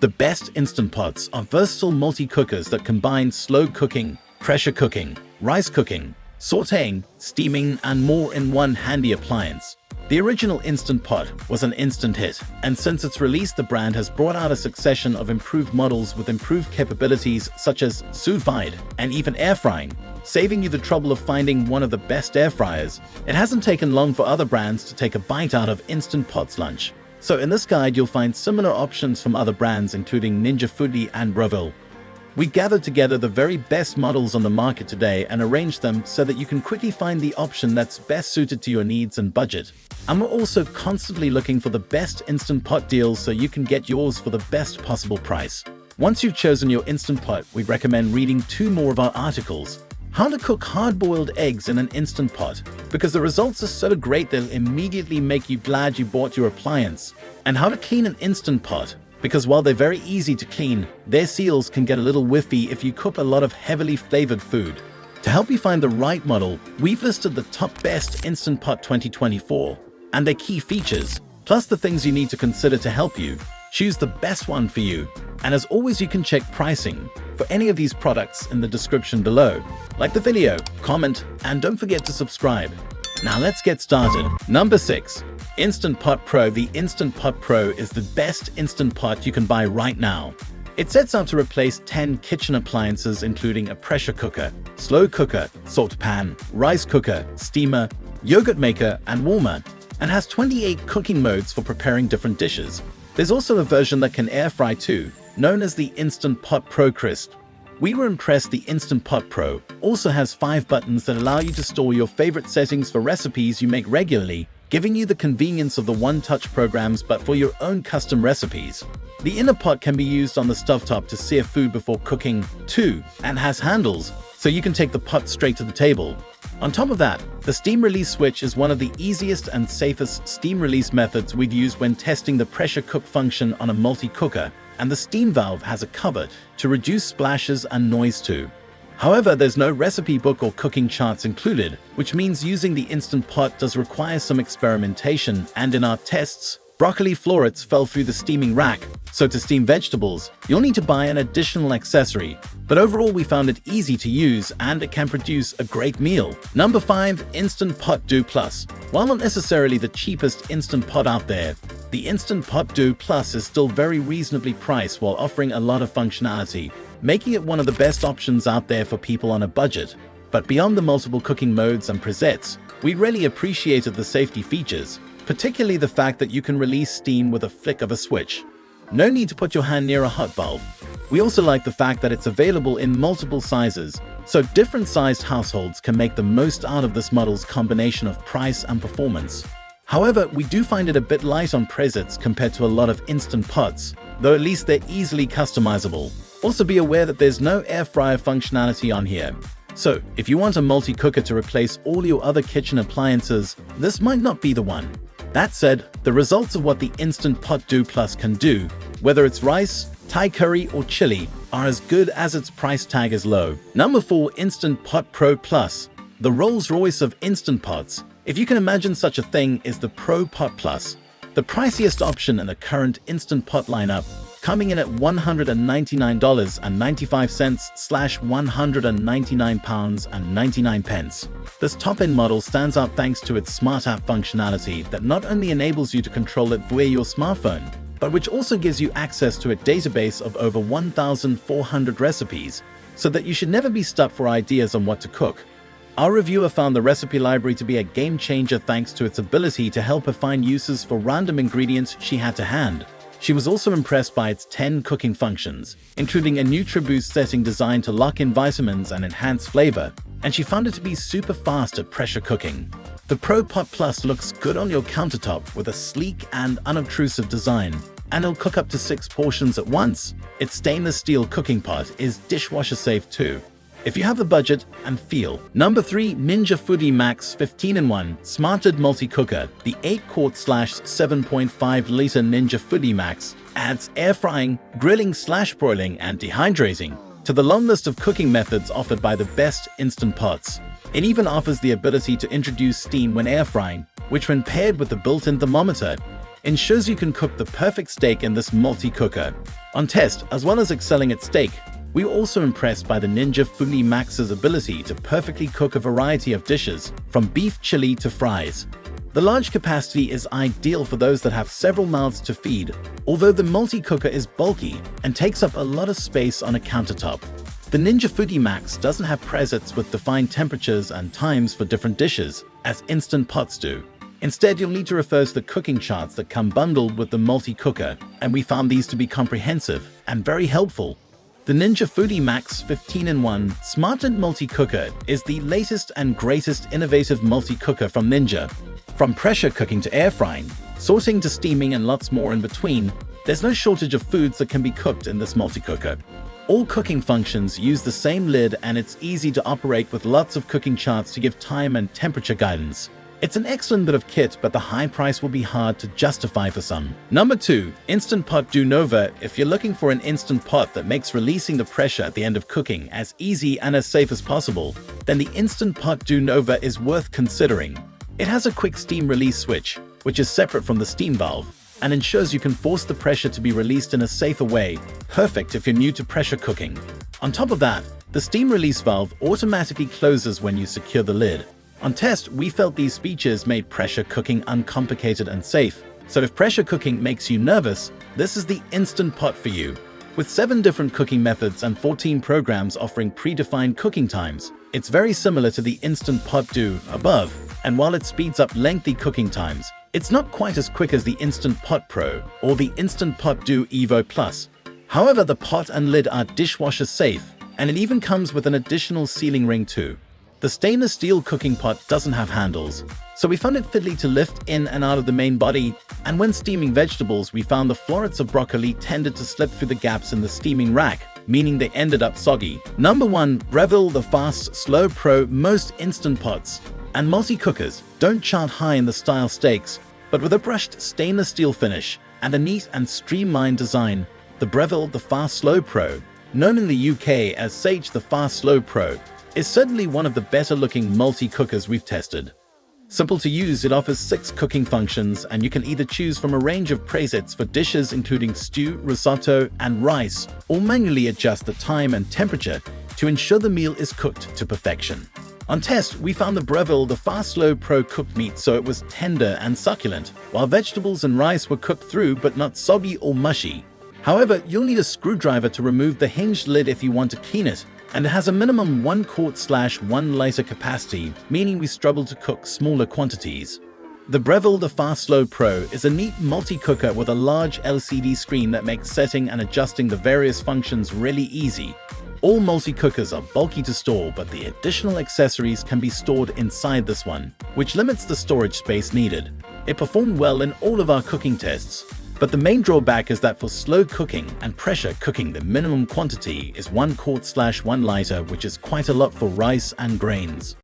The best Instant Pots are versatile multi-cookers that combine slow cooking, pressure cooking, rice cooking, sautéing, steaming, and more in one handy appliance. The original Instant Pot was an instant hit, and since its release the brand has brought out a succession of improved models with improved capabilities such as sous vide and even air frying, saving you the trouble of finding one of the best air fryers. It hasn't taken long for other brands to take a bite out of Instant Pot's lunch. So in this guide you'll find similar options from other brands including Ninja Foodi and Breville. We gathered together the very best models on the market today and arranged them so that you can quickly find the option that's best suited to your needs and budget. And we're also constantly looking for the best Instant Pot deals so you can get yours for the best possible price. Once you've chosen your Instant Pot, we recommend reading 2 more of our articles. How to cook hard-boiled eggs in an Instant Pot, because the results are so great they'll immediately make you glad you bought your appliance. And how to clean an Instant Pot, because while they're very easy to clean, their seals can get a little whiffy if you cook a lot of heavily flavored food. To help you find the right model, we've listed the top best Instant Pot 2024 and their key features, plus the things you need to consider to help you choose the best one for you. And as always, you can check pricing for any of these products in the description below. Like the video, comment, and don't forget to subscribe. Now let's get started. Number 6. Instant Pot Pro. The Instant Pot Pro is the best Instant Pot you can buy right now. It sets out to replace 10 kitchen appliances including a pressure cooker, slow cooker, salt pan, rice cooker, steamer, yogurt maker, and warmer, and has 28 cooking modes for preparing different dishes. There's also a version that can air fry too, known as the Instant Pot Pro Crisp. We were impressed the Instant Pot Pro also has 5 buttons that allow you to store your favorite settings for recipes you make regularly, giving you the convenience of the one-touch programs but for your own custom recipes. The inner pot can be used on the stovetop to sear food before cooking too, and has handles, so you can take the pot straight to the table. On top of that, the steam release switch is one of the easiest and safest steam release methods we've used when testing the pressure cook function on a multi-cooker, and the steam valve has a cover to reduce splashes and noise too. However, there's no recipe book or cooking charts included, which means using the Instant Pot does require some experimentation, and in our tests, broccoli florets fell through the steaming rack, so to steam vegetables, you'll need to buy an additional accessory. But overall, we found it easy to use and it can produce a great meal. Number 5. Instant Pot Duo Plus. While not necessarily the cheapest Instant Pot out there, the Instant Pot Duo Plus is still very reasonably priced while offering a lot of functionality, making it one of the best options out there for people on a budget. But beyond the multiple cooking modes and presets, we really appreciated the safety features, particularly the fact that you can release steam with a flick of a switch. No need to put your hand near a hot valve. We also like the fact that it's available in multiple sizes, so different sized households can make the most out of this model's combination of price and performance. However, we do find it a bit light on presets compared to a lot of Instant Pots, though at least they're easily customizable. Also be aware that there's no air fryer functionality on here. So if you want a multi-cooker to replace all your other kitchen appliances, this might not be the one. That said, the results of what the Instant Pot Duo Plus can do, whether it's rice, Thai curry, or chili, are as good as its price tag is low. Number 4. Instant Pot Pro Plus. The Rolls-Royce of Instant Pots, if you can imagine such a thing, is the Pro Pot Plus, the priciest option in the current Instant Pot lineup, coming in at $199.95/£199.99. This top-end model stands out thanks to its smart app functionality that not only enables you to control it via your smartphone, but which also gives you access to a database of over 1,400 recipes, so that you should never be stuck for ideas on what to cook. Our reviewer found the recipe library to be a game changer thanks to its ability to help her find uses for random ingredients she had to hand. She was also impressed by its 10 cooking functions, including a NutriBoost setting designed to lock in vitamins and enhance flavor, and she found it to be super fast at pressure cooking. The Pro Pot Plus looks good on your countertop with a sleek and unobtrusive design, and it'll cook up to 6 portions at once. Its stainless steel cooking pot is dishwasher safe too, if you have the budget and feel. Number 3. Ninja Foodi Max 15-in-1 Smarted Multi-Cooker. The 8-quart/7.5-liter Ninja Foodi Max adds air frying, grilling/broiling, and dehydrating to the long list of cooking methods offered by the best Instant Pots. It even offers the ability to introduce steam when air frying, which when paired with the built-in thermometer, ensures you can cook the perfect steak in this multi-cooker. On test, as well as excelling at steak, we were also impressed by the Ninja Foodi Max's ability to perfectly cook a variety of dishes, from beef chili to fries. The large capacity is ideal for those that have several mouths to feed, although the multi-cooker is bulky and takes up a lot of space on a countertop. The Ninja Foodi Max doesn't have presets with defined temperatures and times for different dishes, as Instant Pots do. Instead, you'll need to refer to the cooking charts that come bundled with the multi-cooker, and we found these to be comprehensive and very helpful. The Ninja Foodi Max 15-in-1 Smart Lid Multi-Cooker is the latest and greatest innovative multi-cooker from Ninja. From pressure cooking to air frying, sauteing to steaming, and lots more in between, there's no shortage of foods that can be cooked in this multi-cooker. All cooking functions use the same lid, and it's easy to operate with lots of cooking charts to give time and temperature guidance. It's an excellent bit of kit, but the high price will be hard to justify for some. Number 2. Instant Pot Do Nova. If you're looking for an instant pot that makes releasing the pressure at the end of cooking as easy and as safe as possible, then the Instant Pot Do Nova is worth considering. It has a quick steam release switch, which is separate from the steam valve, and ensures you can force the pressure to be released in a safer way, perfect if you're new to pressure cooking. On top of that, the steam release valve automatically closes when you secure the lid. On test, we felt these features made pressure cooking uncomplicated and safe. So if pressure cooking makes you nervous, this is the Instant Pot for you. With 7 different cooking methods and 14 programs offering predefined cooking times, it's very similar to the Instant Pot Do above, and while it speeds up lengthy cooking times, it's not quite as quick as the Instant Pot Pro or the Instant Pot Do Evo Plus. However, the pot and lid are dishwasher safe, and it even comes with an additional sealing ring too. The stainless steel cooking pot doesn't have handles, so we found it fiddly to lift in and out of the main body, and when steaming vegetables, we found the florets of broccoli tended to slip through the gaps in the steaming rack, meaning they ended up soggy. Number 1. Breville the Fast Slow Pro. Most instant pots and multi-cookers don't chart high in the style stakes, but with a brushed stainless steel finish and a neat and streamlined design, the Breville the Fast Slow Pro, known in the UK as Sage the Fast Slow Pro, is certainly one of the better looking multi-cookers we've tested. Simple to use, it offers 6 cooking functions, and you can either choose from a range of presets for dishes including stew, risotto, and rice, or manually adjust the time and temperature to ensure the meal is cooked to perfection. On test, we found the Breville the Fast Slow Pro cooked meat so it was tender and succulent, while vegetables and rice were cooked through but not soggy or mushy. However, you'll need a screwdriver to remove the hinged lid if you want to clean it, and it has a minimum 1 quart/1 liter capacity, meaning we struggle to cook smaller quantities. The Breville the Fast Slow Pro is a neat multi-cooker with a large LCD screen that makes setting and adjusting the various functions really easy. All multi-cookers are bulky to store, but the additional accessories can be stored inside this one, which limits the storage space needed. It performed well in all of our cooking tests, but the main drawback is that for slow cooking and pressure cooking, the minimum quantity is 1 quart/1 liter, which is quite a lot for rice and grains.